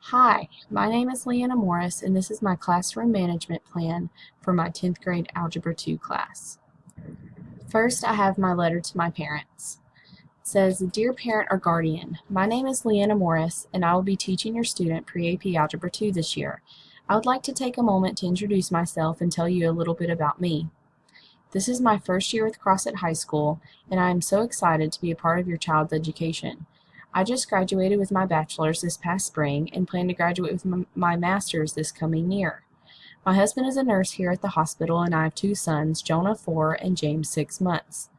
Hi, my name is Leanna Morris, and this is my classroom management plan for my 10th grade Algebra 2 class. First, I have my letter to my parents. It says, Dear Parent or Guardian, my name is Leanna Morris, and I will be teaching your student Pre-AP Algebra 2 this year. I would like to take a moment to introduce myself and tell you a little bit about me. This is my first year with Crossett High School, and I am so excited to be a part of your child's education. I just graduated with my bachelor's this past spring and plan to graduate with my master's this coming year. My husband is a nurse here at the hospital, and I have two sons, Jonah 4 and James 6 months.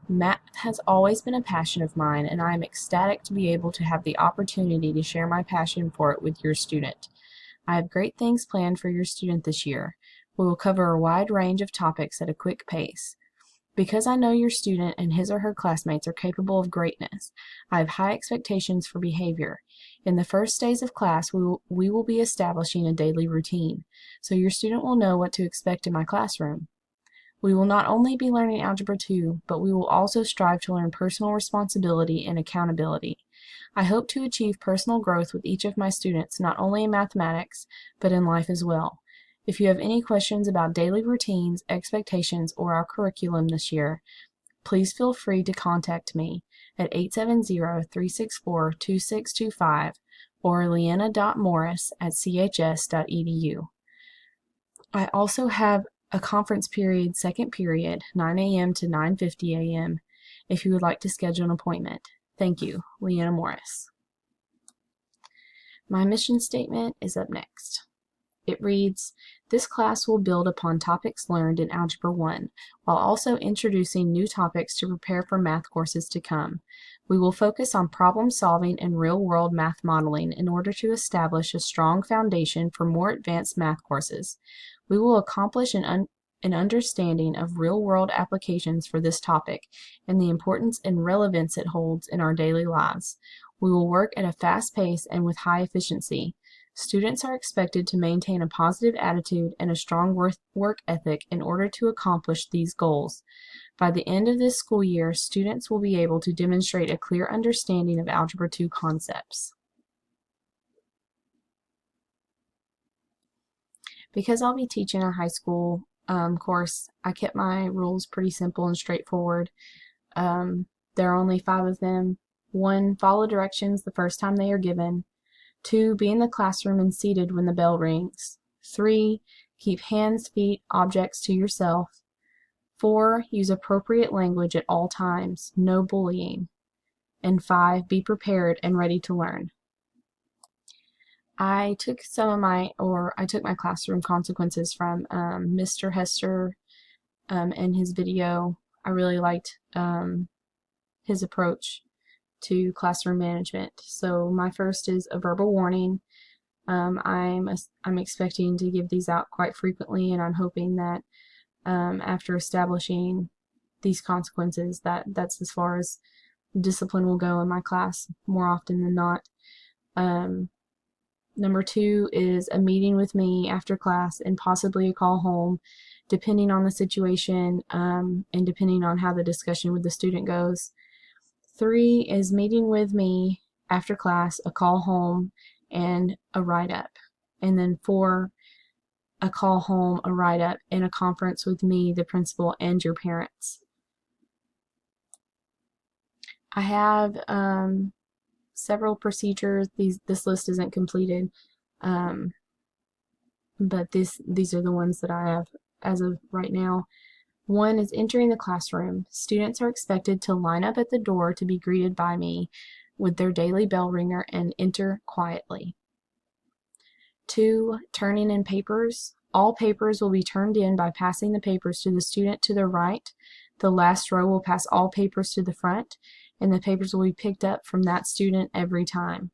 Math has always been a passion of mine, and I am ecstatic to be able to have the opportunity to share my passion for it with your student. I have great things planned for your student this year. We will cover a wide range of topics at a quick pace. Because I know your student and his or her classmates are capable of greatness, I have high expectations for behavior. In the first days of class, we will be establishing a daily routine, so your student will know what to expect in my classroom. We will not only be learning Algebra 2, but we will also strive to learn personal responsibility and accountability. I hope to achieve personal growth with each of my students, not only in mathematics, but in life as well. If you have any questions about daily routines, expectations, or our curriculum this year, please feel free to contact me at 870-364-2625 or leanna.morris@chs.edu. I also have a conference period, second period, 9 a.m. to 9:50 a.m. if you would like to schedule an appointment. Thank you, Leanna Morris. My mission statement is up next. It reads, This class will build upon topics learned in Algebra 1, while also introducing new topics to prepare for math courses to come. We will focus on problem solving and real-world math modeling in order to establish a strong foundation for more advanced math courses. We will accomplish an understanding of real-world applications for this topic and the importance and relevance it holds in our daily lives. We will work at a fast pace and with high efficiency. Students are expected to maintain a positive attitude and a strong work ethic in order to accomplish these goals. By the end of this school year, students will be able to demonstrate a clear understanding of Algebra 2 concepts. Because I'll be teaching a high school course, I kept my rules pretty simple and straightforward. There are only 5 of them. 1, follow directions the first time they are given. 2, be in the classroom and seated when the bell rings. 3, keep hands, feet, objects to yourself. 4, use appropriate language at all times, no bullying. And 5, be prepared and ready to learn. I took my classroom consequences from Mr. Hester in his video. I really liked his approach to classroom management. So my first is a verbal warning. I'm expecting to give these out quite frequently, and I'm hoping that after establishing these consequences, that's as far as discipline will go in my class more often than not. Number 2 is a meeting with me after class and possibly a call home, depending on the situation and depending on how the discussion with the student goes. 3 is meeting with me after class, a call home, and a write-up. And then 4, a call home, a write-up, and a conference with me, the principal, and your parents. I have several procedures. This list isn't completed, but these are the ones that I have as of right now. 1 is entering the classroom. Students are expected to line up at the door to be greeted by me with their daily bell ringer and enter quietly. 2, turning in papers. All papers will be turned in by passing the papers to the student to the right. The last row will pass all papers to the front, and the papers will be picked up from that student every time.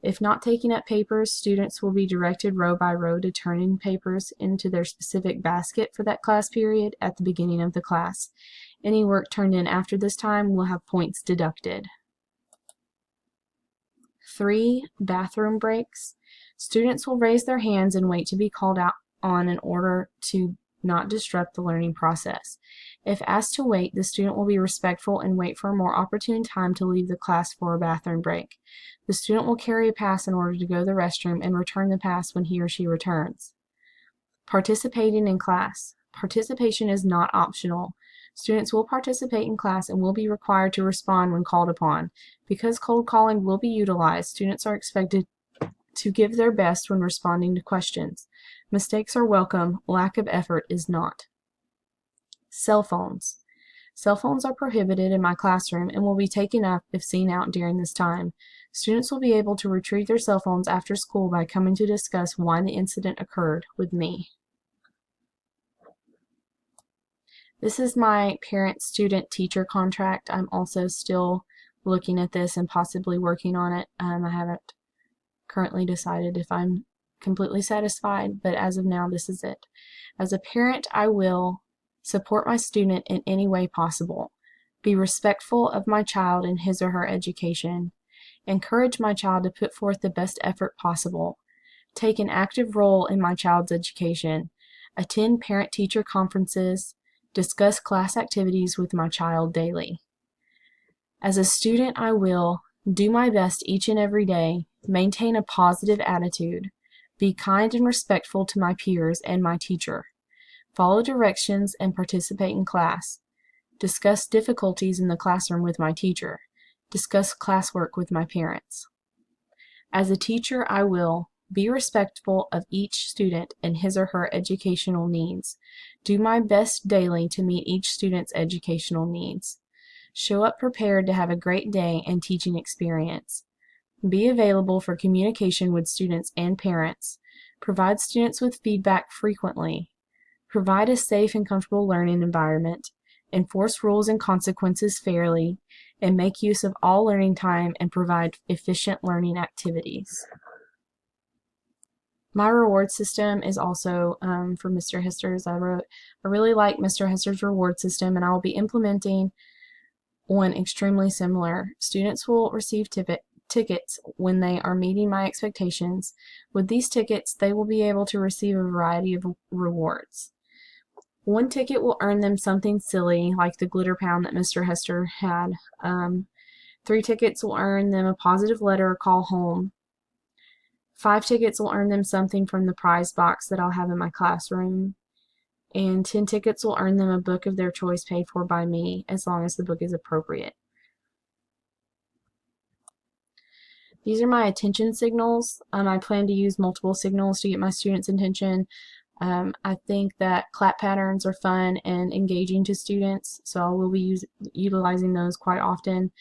If not taking up papers, students will be directed row by row to turn in papers into their specific basket for that class period at the beginning of the class. Any work turned in after this time will have points deducted. 3, bathroom breaks. Students will raise their hands and wait to be called out on in order to not disrupt the learning process. If asked to wait, the student will be respectful and wait for a more opportune time to leave the class for a bathroom break. The student will carry a pass in order to go to the restroom and return the pass when he or she returns. Participating in class. Participation is not optional. Students will participate in class and will be required to respond when called upon. Because cold calling will be utilized, students are expected to give their best when responding to questions. Mistakes are welcome, lack of effort is not. Cell phones. Cell phones are prohibited in my classroom and will be taken up if seen out during this time. Students will be able to retrieve their cell phones after school by coming to discuss why the incident occurred with me. This is my parent-student-teacher contract. I'm also still looking at this and possibly working on it. I haven't currently decided if I'm completely satisfied, but as of now, this is it. As a parent, I will support my student in any way possible, be respectful of my child in his or her education, encourage my child to put forth the best effort possible, take an active role in my child's education, attend parent-teacher conferences, discuss class activities with my child daily. As a student, I will do my best each and every day, maintain a positive attitude, be kind and respectful to my peers and my teacher, follow directions and participate in class, discuss difficulties in the classroom with my teacher, discuss classwork with my parents. As a teacher, I will be respectful of each student and his or her educational needs, do my best daily to meet each student's educational needs, show up prepared to have a great day and teaching experience, be available for communication with students and parents, provide students with feedback frequently, provide a safe and comfortable learning environment, enforce rules and consequences fairly, and make use of all learning time and provide efficient learning activities. My reward system is also for Mr. Hester's. I really like Mr. Hester's reward system, and I will be implementing one extremely similar. Students will receive tickets when they are meeting my expectations. With these tickets, they will be able to receive a variety of rewards. One ticket will earn them something silly, like the glitter pound that Mr. Hester had. 3 tickets will earn them a positive letter or call home. 5 tickets will earn them something from the prize box that I'll have in my classroom. And 10 tickets will earn them a book of their choice paid for by me, as long as the book is appropriate. These are my attention signals. I plan to use multiple signals to get my students' attention. I think that clap patterns are fun and engaging to students, so I will be utilizing those quite often.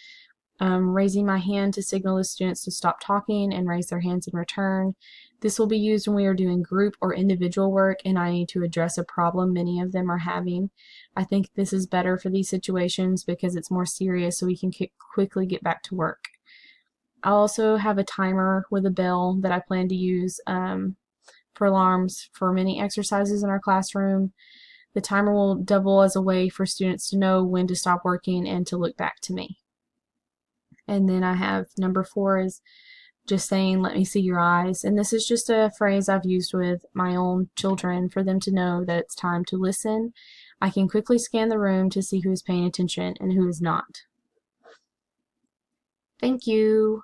Raising my hand to signal the students to stop talking and raise their hands in return. This will be used when we are doing group or individual work and I need to address a problem many of them are having. I think this is better for these situations because it's more serious, so we can quickly get back to work. I'll also have a timer with a bell that I plan to use for alarms for many exercises in our classroom. The timer will double as a way for students to know when to stop working and to look back to me. And then I have number 4 is just saying, let me see your eyes. And this is just a phrase I've used with my own children for them to know that it's time to listen. I can quickly scan the room to see who is paying attention and who is not. Thank you.